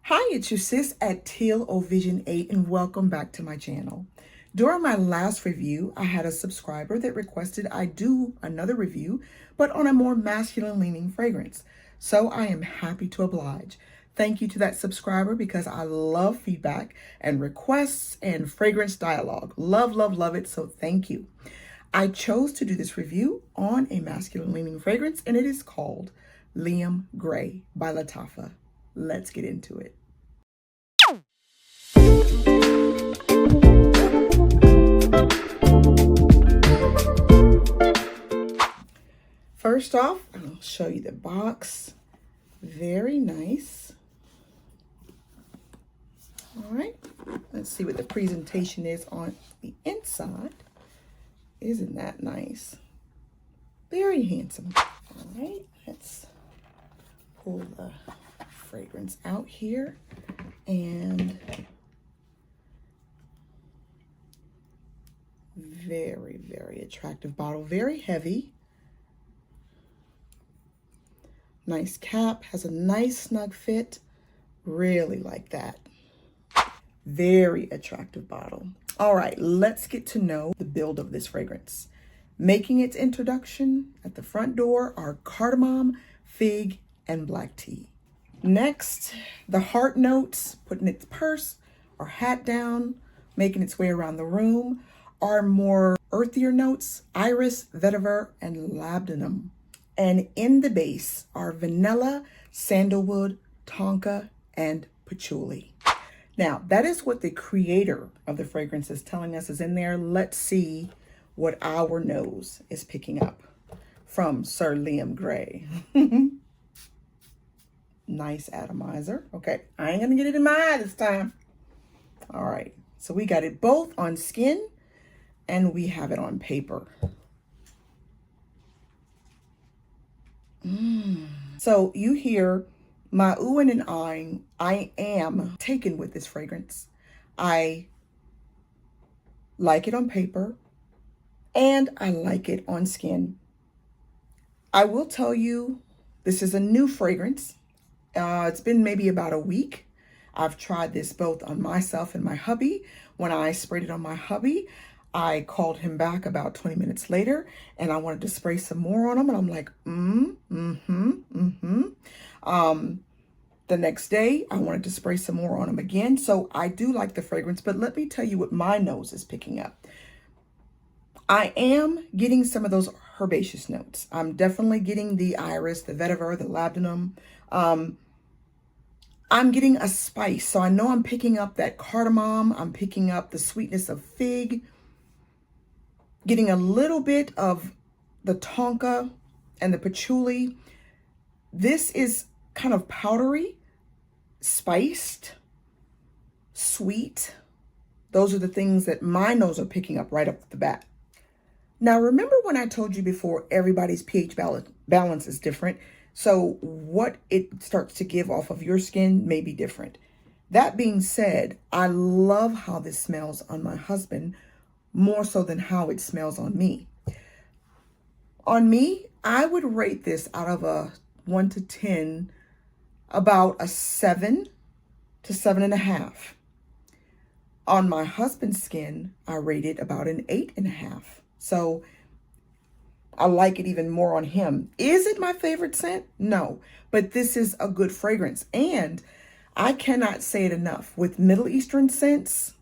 Hi, it's your sis at Teal O Vision 8 and welcome back to my channel. During my last review, I had a subscriber that requested I do another review, but on a more masculine leaning fragrance. So I am happy to oblige. Thank you to that subscriber because I love feedback and requests and fragrance dialogue. Love, love, love it. So thank you. I chose to do this review on a masculine leaning fragrance and it is called Liam Gray by Lattafa. Let's get into it. First off, I'll show you the box. Very nice. All right, let's see what the presentation is on the inside. Isn't that nice? Very handsome. All right, let's pull the fragrance out here and very, very attractive bottle. Very heavy. Nice cap, has a nice snug fit. Really like that. Very attractive bottle. All right, let's get to know the build of this fragrance. Making its introduction at the front door are cardamom, fig, and black tea. Next, the heart notes, putting its purse or hat down, making its way around the room, are more earthier notes, iris, vetiver, and labdanum. And in the base are vanilla, sandalwood, tonka, and patchouli. Now, that is what the creator of the fragrance is telling us is in there. Let's see what our nose is picking up from Sir Liam Gray. Nice atomizer. Okay, I ain't gonna get it in my eye this time. All right, so we got it both on skin and we have it on paper. So you hear my oohing and eyeing. I am taken with this fragrance. I like it on paper and I like it on skin. I will tell you, this is a new fragrance. It's been maybe about a week. I've tried this both on myself and my hubby. When I sprayed it on my hubby, I called him back about 20 minutes later and I wanted to spray some more on him. And I'm like, The next day, I wanted to spray some more on him again. So I do like the fragrance, but let me tell you what my nose is picking up. I am getting some of those herbaceous notes. I'm definitely getting the iris, the vetiver, the labdanum. I'm getting a spice. So I know I'm picking up that cardamom. I'm picking up the sweetness of fig. Getting a little bit of the tonka and the patchouli. This is kind of powdery, spiced, sweet. Those are the things that my nose are picking up right off the bat. Now, remember when I told you before, everybody's pH balance is different. So what it starts to give off of your skin may be different. That being said, I love how this smells on my husband more so than how it smells on me. On me, I would rate this out of a 1 to 10, about a 7 to 7.5. On my husband's skin, I rate it about an 8.5. So I like it even more on him. Is it my favorite scent? No, but this is a good fragrance. And I cannot say it enough. With Middle Eastern scents,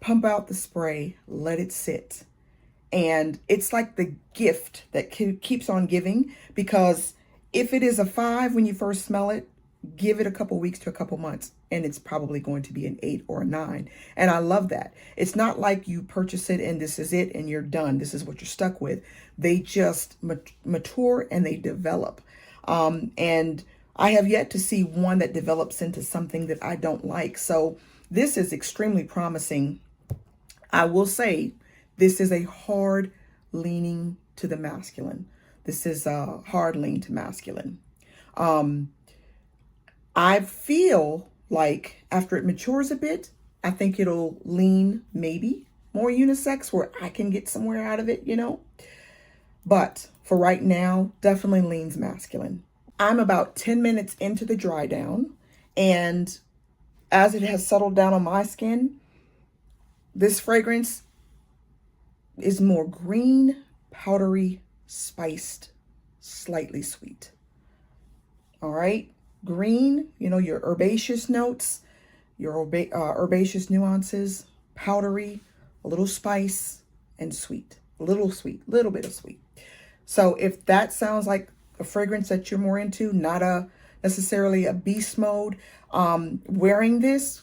pump out the spray, let it sit. And it's like the gift that keeps on giving, because if it is a 5 when you first smell it, give it a couple weeks to a couple months and it's probably going to be an 8 or a 9. And I love that. It's not like you purchase it and this is it and you're done. This is what you're stuck with. They just mature and they develop. And I have yet to see one that develops into something that I don't like. So this is extremely promising. I will say this is a hard leaning to the masculine. This is a hard lean to masculine. I feel like after it matures a bit, I think it'll lean maybe more unisex where I can get somewhere out of it, you know. But for right now, definitely leans masculine. I'm about 10 minutes into the dry down And as it has settled down on my skin, this fragrance is more green, powdery, spiced, slightly sweet. All right. Green, you know, your herbaceous notes, your herbaceous nuances, powdery, a little spice, and sweet. A little sweet, little bit of sweet. So if that sounds like a fragrance that you're more into, not a necessarily a beast mode, wearing this,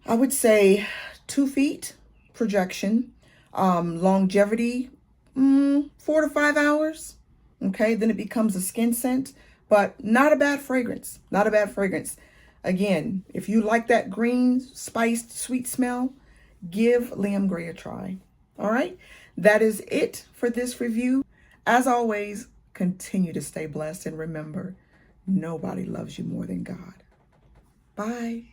I would say 2 feet projection, longevity, 4 to 5 hours. Okay, then it becomes a skin scent, but not a bad fragrance. Not a bad fragrance. Again, if you like that green, spiced, sweet smell, give Liam Gray a try. All right, that is it for this review. As always, continue to stay blessed and remember, nobody loves you more than God. Bye.